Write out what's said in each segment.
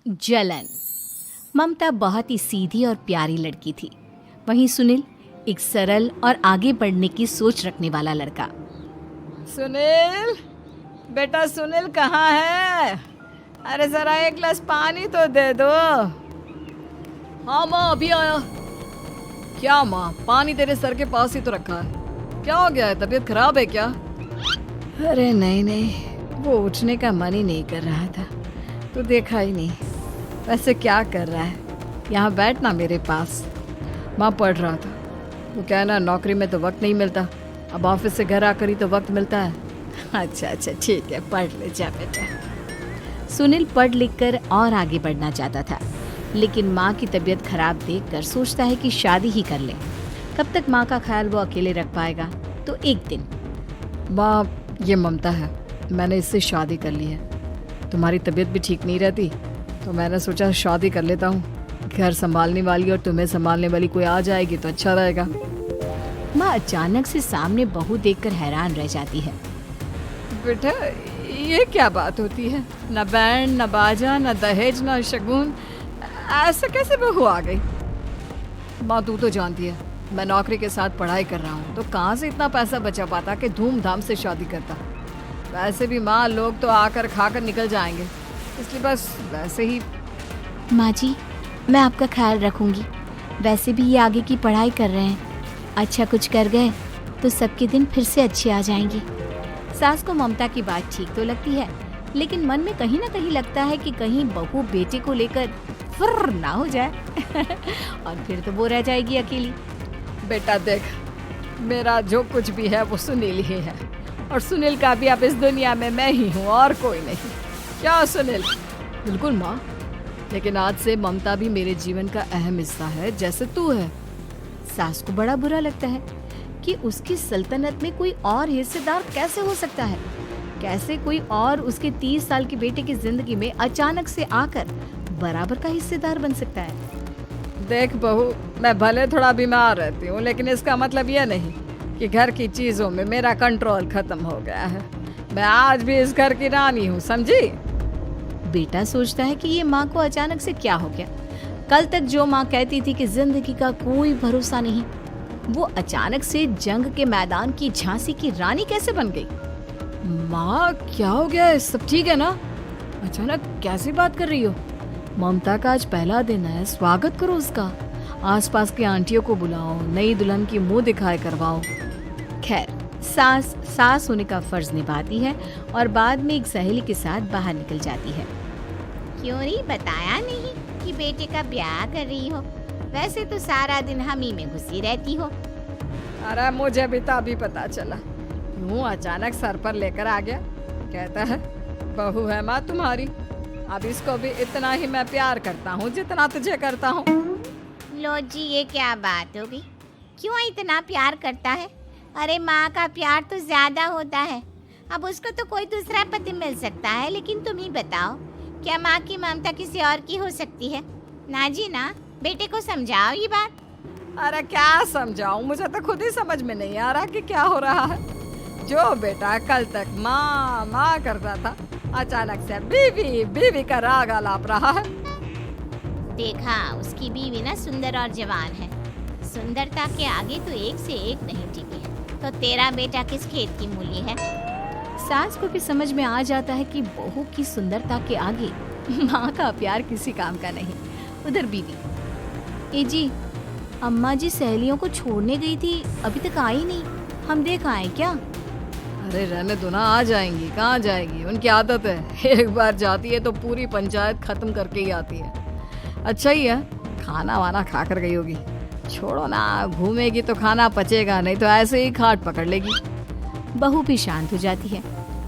जलन। ममता बहुत ही सीधी और प्यारी लड़की थी। वहीं सुनील एक सरल और आगे बढ़ने की सोच रखने वाला लड़का। सुनील, बेटा सुनील कहाँ है? अरे जरा एक गिलास पानी तो दे दो। हाँ माँ, अभी आया। क्या माँ, पानी तेरे सर के पास ही तो रखा है। क्या हो गया है, तबीयत खराब है क्या? अरे नहीं नहीं, वो उठने का मन ही नहीं कर रहा था, तो देखा ही नहीं। वैसे क्या कर रहा है? यहाँ बैठ ना मेरे पास। माँ पढ़ रहा था। वो क्या है ना, नौकरी में तो वक्त नहीं मिलता, अब ऑफिस से घर आकर ही तो वक्त मिलता है। अच्छा ठीक है, पढ़ ले जा बेटा। सुनील पढ़ लिख कर और आगे बढ़ना चाहता था, लेकिन माँ की तबीयत खराब देखकर सोचता है कि शादी ही कर ले। कब तक माँ का ख्याल वो अकेले रख पाएगा? तो एक दिन, माँ ये ममता है, मैंने इससे शादी कर ली है। तुम्हारी तबीयत भी ठीक नहीं रहती, तो मैंने सोचा शादी कर लेता हूँ। घर संभालने वाली और तुम्हें संभालने वाली कोई आ जाएगी तो अच्छा रहेगा। माँ अचानक से सामने बहू देखकर हैरान रह जाती है। बेटा ये क्या बात होती है? न बैंड, न बाजा, न दहेज, न शगुन, ऐसे कैसे बहू आ गई? माँ तू तो जानती है, मैं नौकरी के साथ पढ़ाई कर रहा हूँ, तो कहाँ से इतना पैसा बचा पाता कि धूमधाम से शादी करता। वैसे भी माँ, लोग तो आकर खाकर निकल जाएंगे, इसलिए बस वैसे ही। माँ जी, मैं आपका ख्याल रखूंगी। वैसे भी ये आगे की पढ़ाई कर रहे हैं, अच्छा कुछ कर गए तो सबके दिन फिर से अच्छे आ जाएंगे। सास को ममता की बात ठीक तो लगती है, लेकिन मन में कहीं ना कहीं लगता है कि कहीं बहू बेटे को लेकर फुर्र ना हो जाए और फिर तो वो रह जाएगी अकेली। बेटा देख, मेरा जो कुछ भी है वो सुनील ही है, और सुनील का भी अब इस दुनिया में मैं ही हूँ और कोई नहीं। क्या सुनील? बिल्कुल माँ, लेकिन आज से ममता भी मेरे जीवन का अहम हिस्सा है, जैसे तू है। सास को बड़ा बुरा लगता है कि उसकी सल्तनत में कोई और हिस्सेदार कैसे हो सकता है। कैसे कोई और उसके 30 साल के बेटे की जिंदगी में अचानक से आकर बराबर का हिस्सेदार बन सकता है। देख बहू, मैं भले थोड़ा बीमार रहती हूँ, लेकिन इसका मतलब यह नहीं कि घर की चीजों में मेरा कंट्रोल खत्म हो गया है। मैं आज भी इस घर की रानी हूँ, समझी? बेटा सोचता है कि ये माँ को अचानक से क्या हो गया। कल तक जो माँ कहती थी कि जिंदगी का कोई भरोसा नहीं, वो अचानक से जंग के मैदान की झांसी की रानी कैसे बन गई? माँ क्या हो गया है? सब ठीक है ना? अचानक कैसी बात कर रही हो? ममता का आज पहला दिन है, स्वागत करो उसका। आसपास की आंटियों को बुलाओ, नई दुल्हन की मुंह दिखाए करवाओ। खैर, सास होने का फर्ज निभाती है और बाद में एक सहेली के साथ बाहर निकल जाती है। क्यों नहीं बताया नहीं कि बेटे का ब्याह कर रही हो? वैसे तो सारा दिन हम ही में घुसी रहती हो। अरे मुझे भी तो अभी पता चला, यूं अचानक सर पर लेकर आ गया। कहता है बहू है माँ तुम्हारी। अब इसको भी इतना ही मैं प्यार करता हूँ जितना तुझे करता हूँ। लो जी, ये क्या बात होगी? क्यों इतना प्यार करता है? अरे माँ का प्यार तो ज्यादा होता है। अब उसको तो कोई दूसरा पति मिल सकता है, लेकिन तुम ही बताओ, क्या माँ की ममता किसी और की हो सकती है? ना जी ना, बेटे को समझाओ ये बात। अरे क्या समझाऊं, मुझे तो खुद ही समझ में नहीं आ रहा कि क्या हो रहा है। जो बेटा कल तक माँ माँ करता था, अचानक से बीवी बीवी का राग आलाप रहा है। देखा, उसकी बीवी ना सुंदर और जवान है। सुंदरता के आगे तो एक से एक नहीं टिकी है। तो तेरा बेटा किस खेत की मूली है? सास को भी समझ में आ जाता है कि बहू की सुंदरता के आगे माँ का प्यार किसी काम का नहीं। उधर बीवी, ए जी, अम्मा जी सहेलियों को छोड़ने गई थी, अभी तक आई नहीं, हम देख आए क्या? अरे रहने दो ना, आ जाएंगी। कहाँ जाएगी, उनकी आदत है। एक बार जाती है तो पूरी पंचायत खत्म करके ही आती है। अच्छा ही है, खाना वाना खा कर गई होगी। छोड़ो ना, घूमेगी तो खाना पचेगा, नहीं तो ऐसे ही खाट पकड़ लेगी। बहू भी शांत हो जाती है।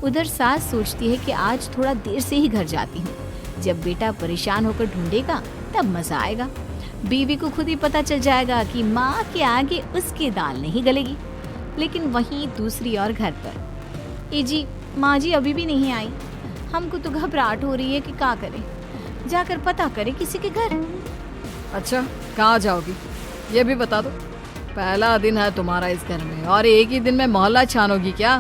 उधर सास सोचती है कि आज थोड़ा देर से ही घर जाती हूँ, जब बेटा परेशान होकर ढूंढेगा तब मजा आएगा। बीवी को खुद ही पता चल जाएगा कि माँ के आगे उसकी दाल नहीं गलेगी। लेकिन वहीं दूसरी ओर घर पर, ए जी, माँ जी अभी भी नहीं आई, हमको तो घबराहट हो रही है कि क्या करें, जाकर पता करें किसी के घर। अच्छा, कहाँ जाओगी ये भी बता दो। पहला दिन है तुम्हारा इस घर में और एक ही दिन में मोहल्ला छानोगी क्या?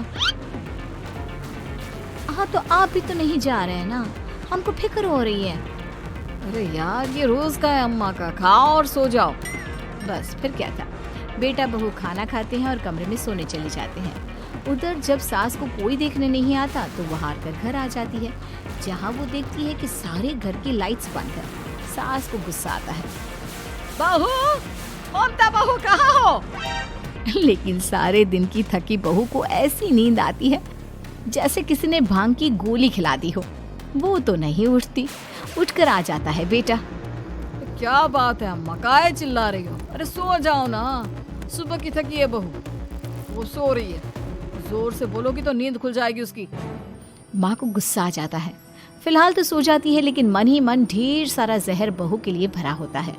हाँ, तो आप भी तो नहीं जा रहे हैं ना, हमको फिक्र हो रही है। अरे यार, ये रोज का है अम्मा का, खाओ और सो जाओ। बस फिर क्या था। बेटा बहू खाना खाते हैं और कमरे में सोने चले जाते हैं। उधर जब सास को कोई देखने नहीं आता तो वो हार कर घर आ जाती है, जहाँ वो देखती है कि सारे घर की लाइट्स बंद है। सास को गुस्सा आता है। बहू, ममता बहू कहाँ हो? लेकिन सारे दिन की थकी बहू को ऐसी नींद आती है जैसे किसी ने भांग की गोली खिला दी हो। वो तो नहीं उठती। उठकर आ जाता है बेटा। क्या बात है अम्मा, काहे चिल्ला रही हो? अरे सो जाओ ना, सुबह की थकी है बहू, वो सो रही है। जोर से बोलोगी तो नींद खुल जाएगी उसकी। माँ को गुस्सा आ जाता है। फिलहाल तो सो जाती है, लेकिन मन ही मन ढेर सारा जहर बहू के लिए भरा होता है।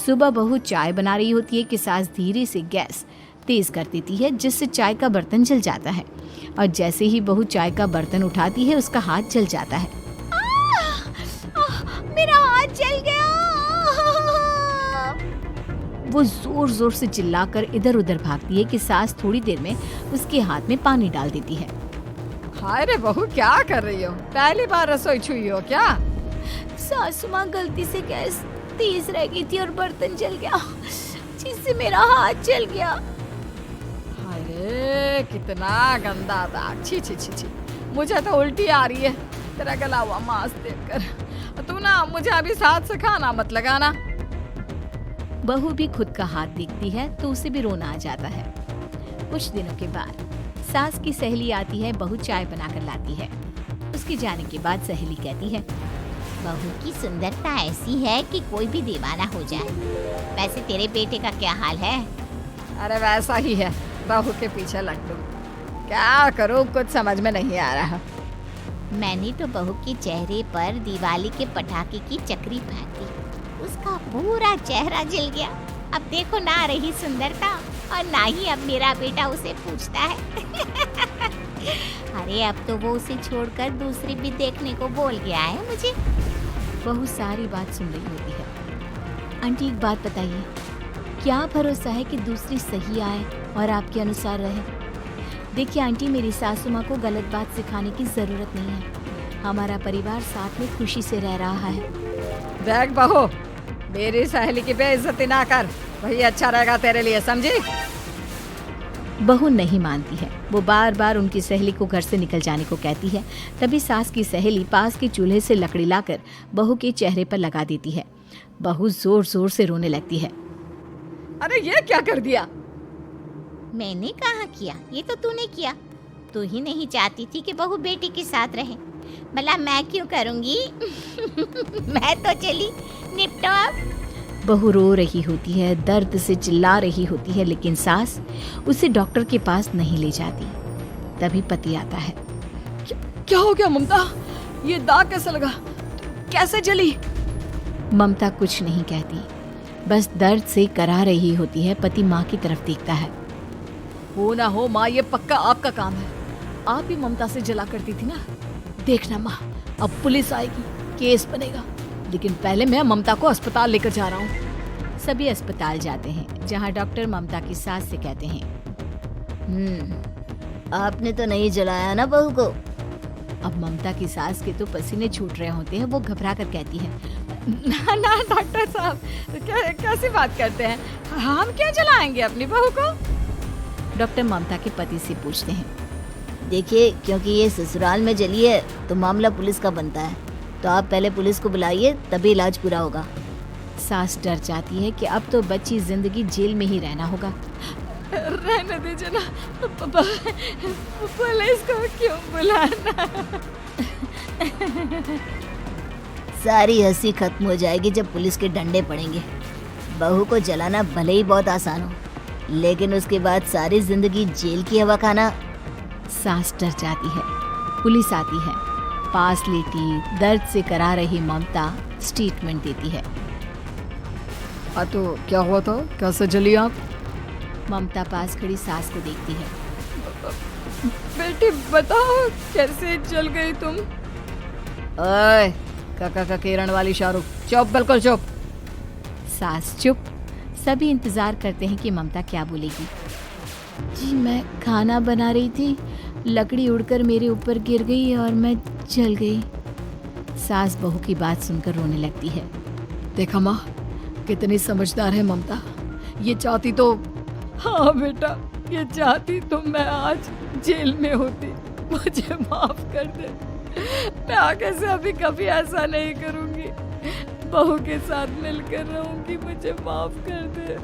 सुबह बहू चाय बना रही होती है कि सास धीरे से गैस तेज कर देती है, जिससे चाय का बर्तन जल जाता है। और जैसे ही बहू चाय का बर्तन उठाती है, उसका हाथ जल जाता है। मेरा हाथ जल गया। वो जोर जोर से चिल्लाकर इधर उधर भागती है कि सास थोड़ी देर में उसके हाथ में पानी डाल देती है। हाय रे बहू, क्या कर रही हो? पहली बार रसोई छुई हो क्या? सासू माँ गलती से गैस तेज रह गई थी और बर्तन जल गया, जिससे मेरा हाथ जल गया। हाय रे, कितना गंदा दाग। छी छी छी छी, मुझे तो उल्टी आ रही है तेरा गला हुआ मांस देखकर। तू ना मुझे अभी साथ से खाना मत लगाना। बहू भी खुद का हाथ देखती है तो उसे भी रोना आ जाता है। कुछ दिनों के बाद सास की सहेली आती है, बहू चाय बनाकर लाती है। उसके जाने के बाद सहेली कहती है, बहू की सुंदरता ऐसी है कि कोई भी दीवाना हो जाए। वैसे तेरे बेटे का क्या हाल है? अरे वैसा ही है, बहू के पीछे लग लूं। क्या करूं, कुछ समझ में नहीं आ रहा। मैंने तो बहू के चेहरे पर दिवाली के पटाखे की चक्री फेंक दी, उसका पूरा चेहरा जल गया। अब देखो ना रही सुंदरता, और ना ही अब मेरा बेटा उसे पूछता है। अरे अब तो वो उसे छोड़कर दूसरी भी देखने को बोल गया है मुझे। बहू सारी बात सुन रही होती है। आंटी एक बात बताइए, क्या भरोसा है कि दूसरी सही आए और आपके अनुसार रहे? देखिए आंटी, मेरी सासू माँ को गलत बात सिखाने की जरूरत नहीं है। हमारा परिवार साथ में खुशी से रह रहा है। देख बहू, मेरी सहेली की बेइज्जती ना कर, वही अच्छा रहेगा तेरे लिए, समझी? बहू नहीं मानती है। वो बार बार उनकी सहेली को घर से निकल जाने को कहती है। तभी सास की सहेली पास के चूल्हे से लकड़ी लाकर बहू के चेहरे पर लगा देती है। बहू जोर जोर से रोने लगती है। अरे ये क्या कर दिया? मैंने कहाँ किया, ये तो तूने किया। तू ही नहीं चाहती थी कि बहू बेटी के साथ रहे, भला मैं क्यों करूँगी? मैं तो चली, निपटो अब। बहू रो रही होती है, दर्द से चिल्ला रही होती है, लेकिन सास उसे डॉक्टर के पास नहीं ले जाती। तभी पति आता है। क्या हो गया ममता? ये दाग कैसे लगा? कैसे जली? ममता कुछ नहीं कहती, बस दर्द से करा रही होती है। पति माँ की तरफ देखता है। हो ना हो माँ, ये पक्का आपका काम है। आप भी ममता से जला करती थी ना। देखना माँ, अब पुलिस आएगी, केस बनेगा, लेकिन पहले मैं ममता को अस्पताल लेकर जा रहा हूँ। सभी अस्पताल जाते हैं, जहाँ डॉक्टर ममता की सास से कहते हैं, आपने तो नहीं जलाया ना बहू को? अब ममता की सास के तो पसीने छूट रहे होते हैं। वो घबरा कर कहती है, ना ना डॉक्टर साहब, कैसी बात करते हैं? हम क्या जलाएंगे अपनी बहू को? डॉक्टर ममता के पति से पूछते हैं। देखिए, क्योंकि ये ससुराल में जली है तो मामला पुलिस का बनता है, तो आप पहले पुलिस को बुलाइए, तभी इलाज पूरा होगा। सास डर जाती है कि अब तो बच्ची जिंदगी जेल में ही रहना होगा। रहने दीजिए ना, पुलिस को क्यों बुलाना? सारी हंसी खत्म हो जाएगी जब पुलिस के डंडे पड़ेंगे। बहू को जलाना भले ही बहुत आसान हो, लेकिन उसके बाद सारी जिंदगी जेल की हवा खाना। सास डर जाती है। पुलिस आती है। पास लेटी दर्द से करा रही ममता स्टेटमेंट देती है। तो क्या हुआ था? कैसे जली आप? ममता पास खड़ी सास को देखती है। बेटी बताओ, कैसे जल गई तुम? ओए, काका का किरण वाली शाहरुख, चुप, बिल्कुल चुप। सास चुप। सभी इंतजार करते हैं कि ममता क्या बोलेगी। जी मैं खाना बना रही थी, लकड़ी उड़कर मेरे ऊपर गिर गई और मैं जल गई। सास बहू की बात सुनकर रोने लगती है। देखा माँ, कितनी समझदार है ममता। ये चाहती तो, हाँ बेटा, ये चाहती तो मैं आज जेल में होती। मुझे माफ कर दे, मैं आगे से अभी कभी ऐसा नहीं करूंगी। बहू के साथ मिलकर रहूंगी, मुझे माफ कर दे।